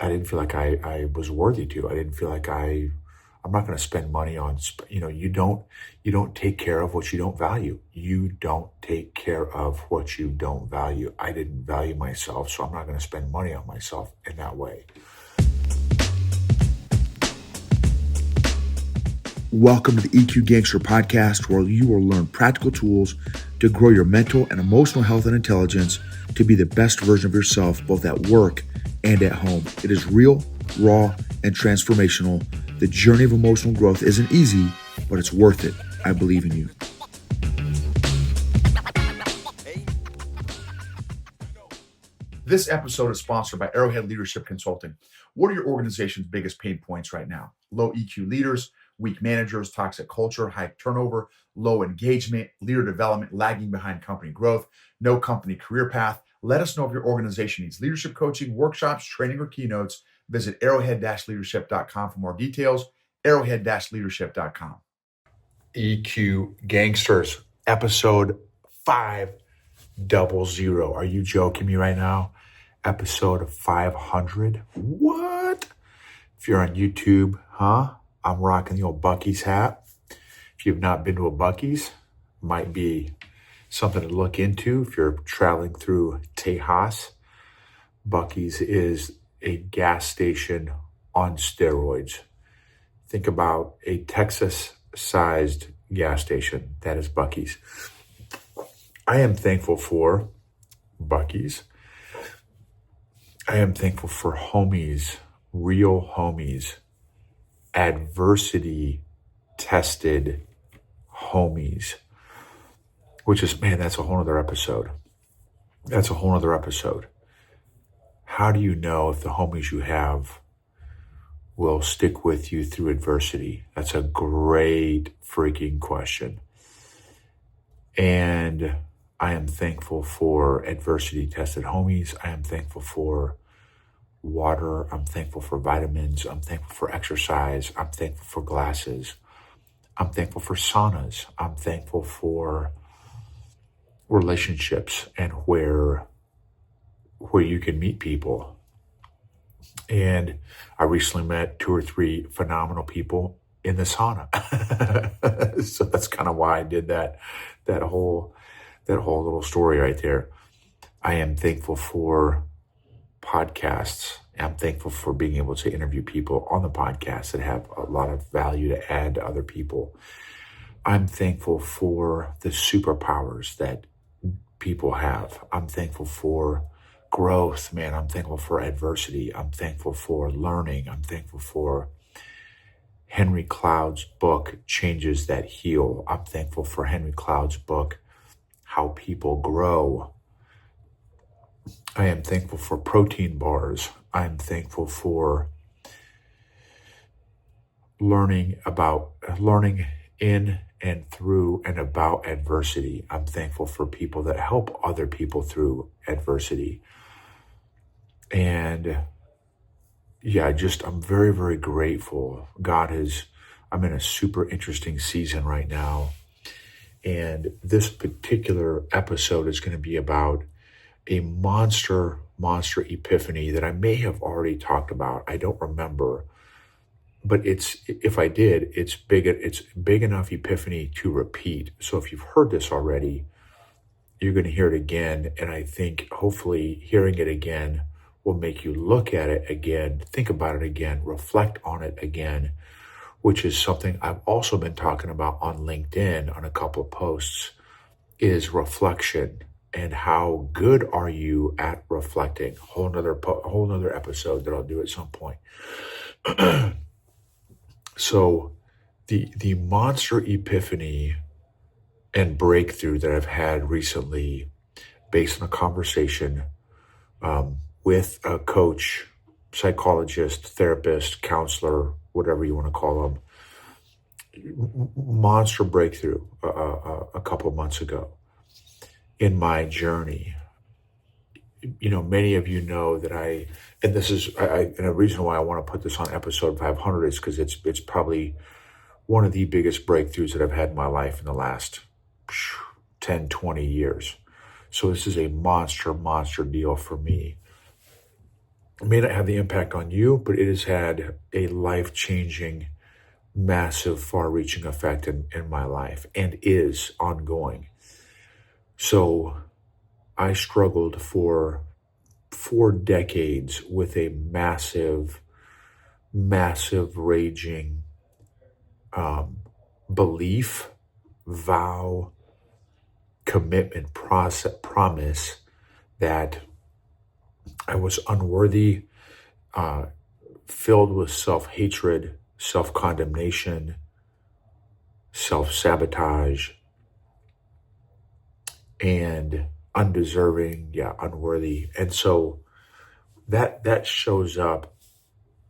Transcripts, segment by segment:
didn't feel like I was worthy to. I didn't feel like I'm not going to spend money on, you don't take care of what you don't value. You don't take care of what you don't value. I didn't value myself, so I'm not going to spend money on myself in that way. Welcome to the EQ Gangster podcast, where you will learn practical tools to grow your mental and emotional health and intelligence to be the best version of yourself, both at work and at home. It is real, raw, and transformational. The journey of emotional growth isn't easy, but it's worth it. I believe in you. This episode is sponsored by Arrowhead Leadership Consulting. What are your organization's biggest pain points right now? Low EQ leaders, weak managers, toxic culture, high turnover, low engagement, leader development, lagging behind company growth, no company career path. Let us know if your organization needs leadership coaching, workshops, training, or keynotes. Visit arrowhead-leadership.com for more details. Arrowhead-leadership.com. EQ Gangsters, episode 500. Are you joking me right now? Episode 500. What? If you're on YouTube, I'm rocking the old Buc-ee's hat. If you've not been to a Buc-ee's, might be something to look into if you're traveling through Tejas. Buc-ee's is a gas station on steroids. Think about a Texas-sized gas station. That is Buc-ee's. I am thankful for Buc-ee's. I am thankful for homies, real homies, adversity-tested homies, which is, man, that's a whole other episode. That's a whole other episode. How do you know if the homies you have will stick with you through adversity? That's a great freaking question. And I am thankful for adversity-tested homies. I am thankful for water. I'm thankful for vitamins. I'm thankful for exercise. I'm thankful for glasses. I'm thankful for saunas. I'm thankful for relationships and where you can meet people. And I recently met 2 or 3 phenomenal people in the sauna. So that's kind of why I did that whole little story right there. I am thankful for podcasts. I'm thankful for being able to interview people on the podcast that have a lot of value to add to other people. I'm thankful for the superpowers that people have. I'm thankful for growth, man. I'm thankful for adversity. I'm thankful for learning. I'm thankful for Henry Cloud's book, Changes That Heal. I'm thankful for Henry Cloud's book, How People Grow. I am thankful for protein bars. I'm thankful for learning in and through and about adversity. I'm thankful for people that help other people through adversity. And yeah, I'm very, very grateful. I'm in a super interesting season right now. And this particular episode is going to be about a monster epiphany that I may have already talked about. I don't remember. But if I did, it's big enough epiphany to repeat. So if you've heard this already, you're going to hear it again. And I think hopefully hearing it again will make you look at it again, think about it again, reflect on it again, which is something I've also been talking about on LinkedIn on a couple of posts, is reflection. And how good are you at reflecting? Whole nother episode that I'll do at some point. So the monster epiphany and breakthrough that I've had recently, based on a conversation with a coach, psychologist, therapist, counselor, whatever you want to call them, monster breakthrough a couple of months ago in my journey. Many of you know that and the reason why I want to put this on episode 500 is because it's probably one of the biggest breakthroughs that I've had in my life in the last 10, 20 years. So this is a monster deal for me. It may not have the impact on you, but it has had a life-changing, massive, far-reaching effect in my life and is ongoing. So I struggled for 4 decades with a massive, massive raging belief, vow, commitment, process, promise that I was unworthy, filled with self-hatred, self-condemnation, self-sabotage, and undeserving, unworthy. And so that shows up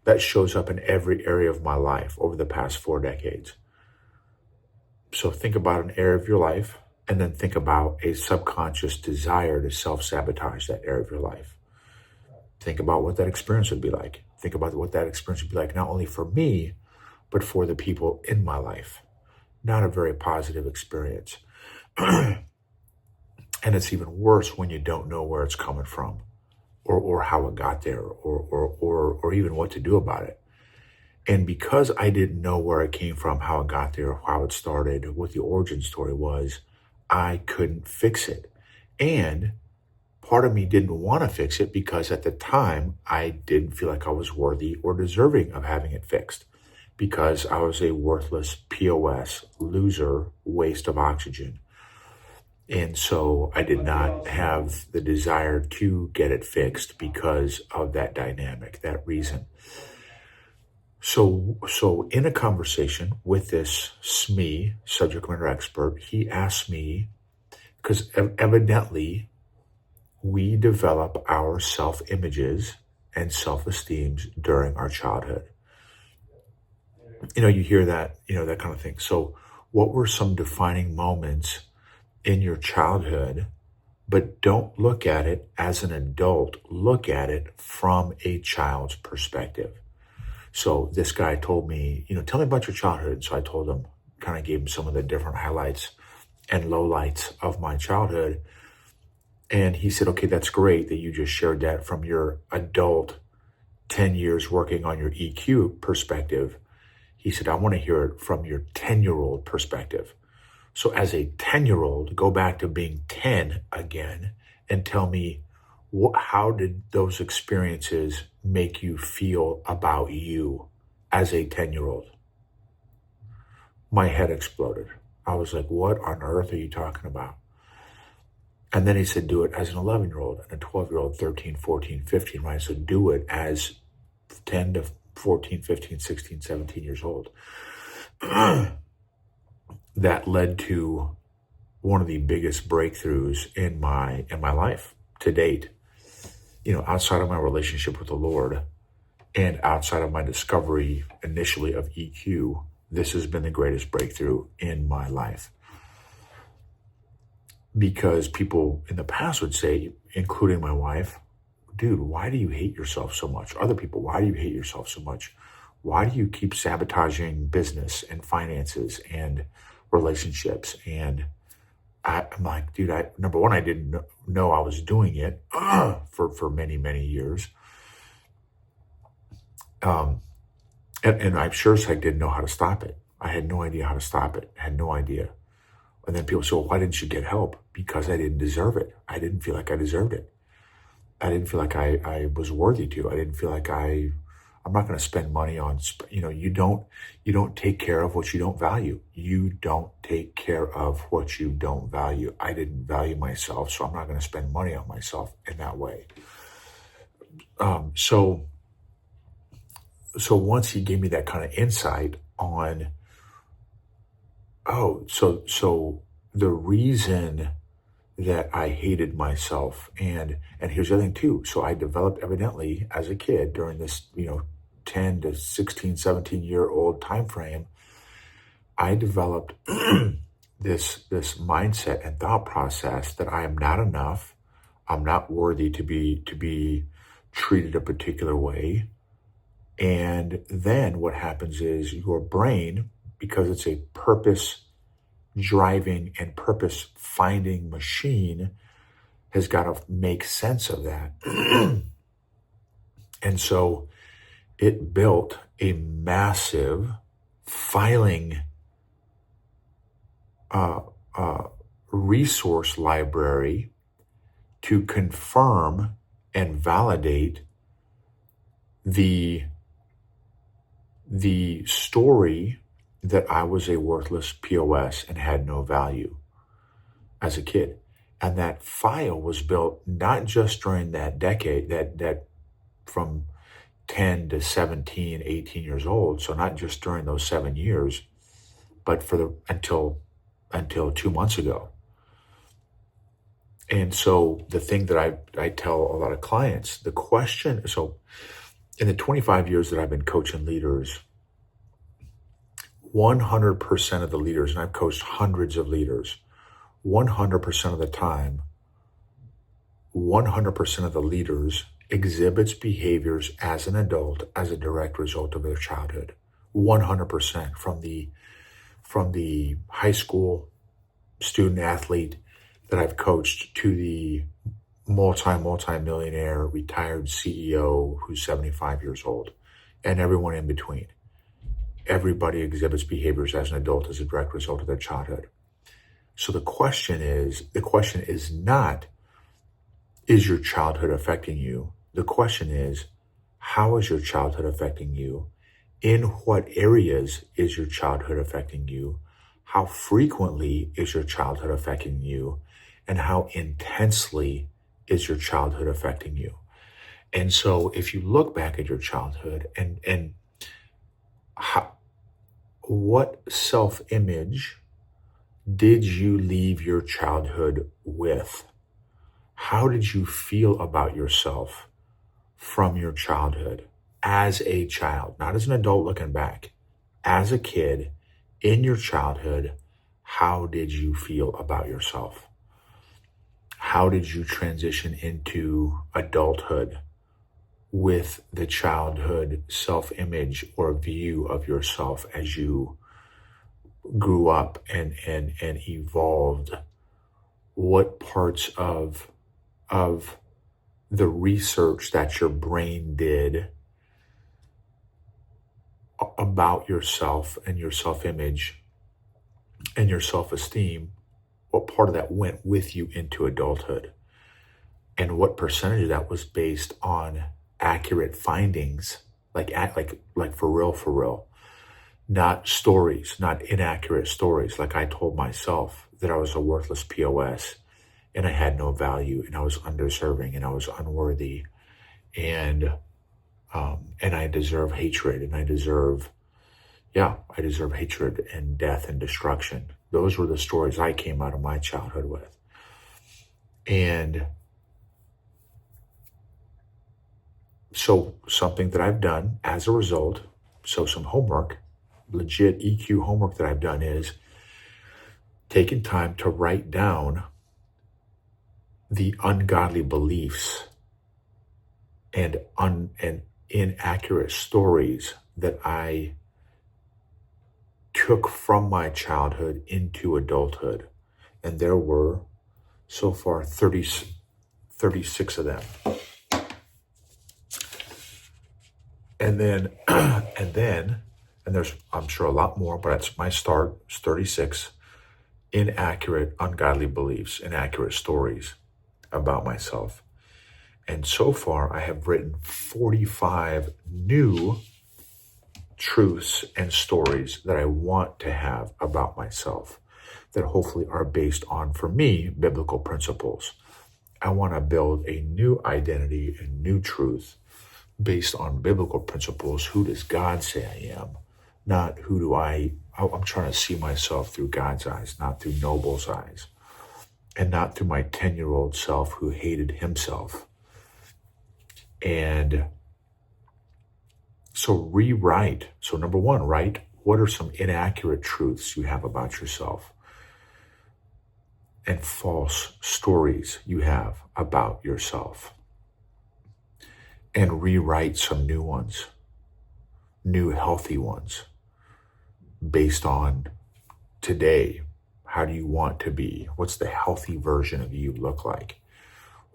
in every area of my life over the past 4 decades. So think about an area of your life, and then think about a subconscious desire to self-sabotage that area of your life. Think about what that experience would be like. Think about what that experience would be like, not only for me, but for the people in my life. Not a very positive experience. And it's even worse when you don't know where it's coming from, or how it got there, or even what to do about it. And because I didn't know where it came from, how it got there, how it started, what the origin story was, I couldn't fix it. And part of me didn't want to fix it because at the time, I didn't feel like I was worthy or deserving of having it fixed, because I was a worthless POS, loser, waste of oxygen. And so I did not have the desire to get it fixed because of that dynamic, that reason. So in a conversation with this SME, subject matter expert, he asked me, because evidently we develop our self-images and self-esteems during our childhood. You hear that, that kind of thing. So what were some defining moments in your childhood? But don't look at it as an adult. Look at it from a child's perspective. So this guy told me, tell me about your childhood. So I told him, kind of gave him some of the different highlights and lowlights of my childhood. And he said, okay, that's great that you just shared that from your adult 10 years working on your EQ perspective. He said, I want to hear it from your 10-year-old perspective. So as a 10-year-old, go back to being 10 again and tell me, how did those experiences make you feel about you as a 10-year-old? My head exploded. I was like, what on earth are you talking about? And then he said, do it as an 11-year-old and a 12-year-old, 13, 14, 15, right? So do it as 10 to 14, 15, 16, 17 years old. That led to one of the biggest breakthroughs in my life to date. Outside of my relationship with the Lord and outside of my discovery initially of EQ, this has been the greatest breakthrough in my life. Because people in the past would say, including my wife, dude, why do you hate yourself so much? Other people, why do you hate yourself so much? Why do you keep sabotaging business and finances and relationships? And I'm like, dude, number one, I didn't know I was doing it for many, many years. And I sure as heck didn't know how to stop it. I had no idea how to stop it. I had no idea. And then people say, well, why didn't you get help? Because I didn't deserve it. I didn't feel like I deserved it. I didn't feel like I was worthy to. I didn't feel like I'm not going to spend money on, you don't take care of what you don't value. You don't take care of what you don't value. I didn't value myself, so I'm not going to spend money on myself in that way. So once he gave me that kind of insight on, so the reason that I hated myself, and here's the other thing too. So I developed evidently as a kid during this, 10 to 16, 17-year-old time frame, I developed this mindset and thought process that I am not enough. I'm not worthy to be treated a particular way. And then what happens is your brain, because it's a purpose driving and purpose finding machine, has got to make sense of that. And so it built a massive filing resource library to confirm and validate the story that I was a worthless POS and had no value as a kid. And that file was built not just during that decade, that from 10 to 17, 18 years old. So not just during those 7 years, but until 2 months ago. And so the thing that I tell a lot of clients, the question, so in the 25 years that I've been coaching leaders, 100% of the leaders, and I've coached hundreds of leaders, 100% of the time, 100% of the leaders exhibits behaviors as an adult as a direct result of their childhood. 100% from the high school student athlete that I've coached to the multi-millionaire retired CEO who's 75 years old, and everyone in between. Everybody exhibits behaviors as an adult as a direct result of their childhood. So the question is not, is your childhood affecting you? The question is, how is your childhood affecting you? In what areas is your childhood affecting you? How frequently is your childhood affecting you? And how intensely is your childhood affecting you? And so if you look back at your childhood and what self-image did you leave your childhood with? How did you feel about yourself from your childhood as a child, not as an adult looking back, as a kid in your childhood? How did you feel about yourself? How did you transition into adulthood with the childhood self-image or view of yourself as you grew up and evolved? What parts of the research that your brain did about yourself and your self-image and your self-esteem, what part of that went with you into adulthood? And what percentage of that was based on accurate findings, like for real, not stories, not inaccurate stories. Like I told myself that I was a worthless POS and I had no value and I was undeserving and I was unworthy and I deserve hatred and I deserve hatred and death and destruction. Those were the stories I came out of my childhood with. And so something that I've done as a result, so some homework, legit EQ homework that I've done is taking time to write down the ungodly beliefs and inaccurate stories that I took from my childhood into adulthood. And there were so far 36 of them. And there's, I'm sure, a lot more, but it's my start, it's 36 inaccurate, ungodly beliefs, inaccurate stories about myself. And so far, I have written 45 new truths and stories that I want to have about myself that hopefully are based on, for me, biblical principles. I want to build a new identity and new truth based on biblical principles. Who does God say I am? Not who do I'm trying to see myself through God's eyes, not through Noble's eyes, and not through my 10-year-old self who hated himself. And so rewrite. So number one, write what are some inaccurate truths you have about yourself and false stories you have about yourself. And rewrite some new ones, new healthy ones, based on today. How do you want to be? What's the healthy version of you look like?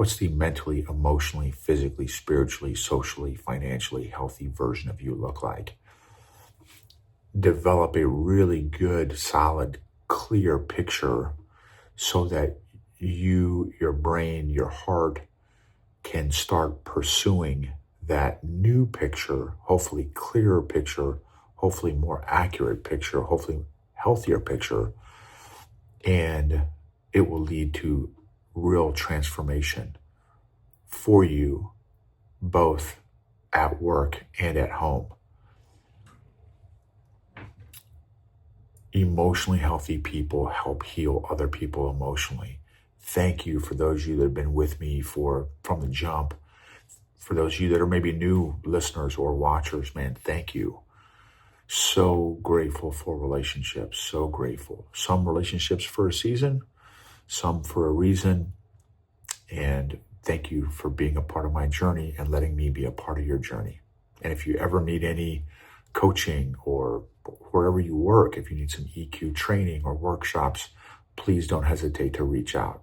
What's the mentally, emotionally, physically, spiritually, socially, financially healthy version of you look like? Develop a really good, solid, clear picture so that you, your brain, your heart can start pursuing that new picture, hopefully clearer picture, hopefully more accurate picture, hopefully healthier picture, and it will lead to real transformation for you, both at work and at home. Emotionally healthy people help heal other people emotionally. Thank you for those of you that have been with me from the jump. For those of you that are maybe new listeners or watchers, man, thank you. So grateful for relationships, so grateful. Some relationships for a season, some for a reason. And thank you for being a part of my journey and letting me be a part of your journey. And if you ever need any coaching or wherever you work, if you need some EQ training or workshops, please don't hesitate to reach out.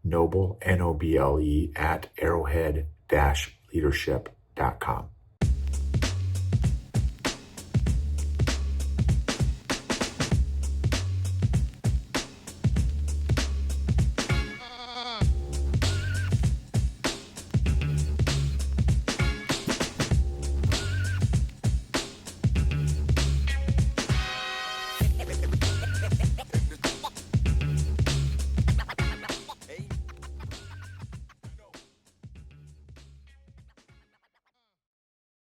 Noble, Noble, @ arrowhead-leadership.com.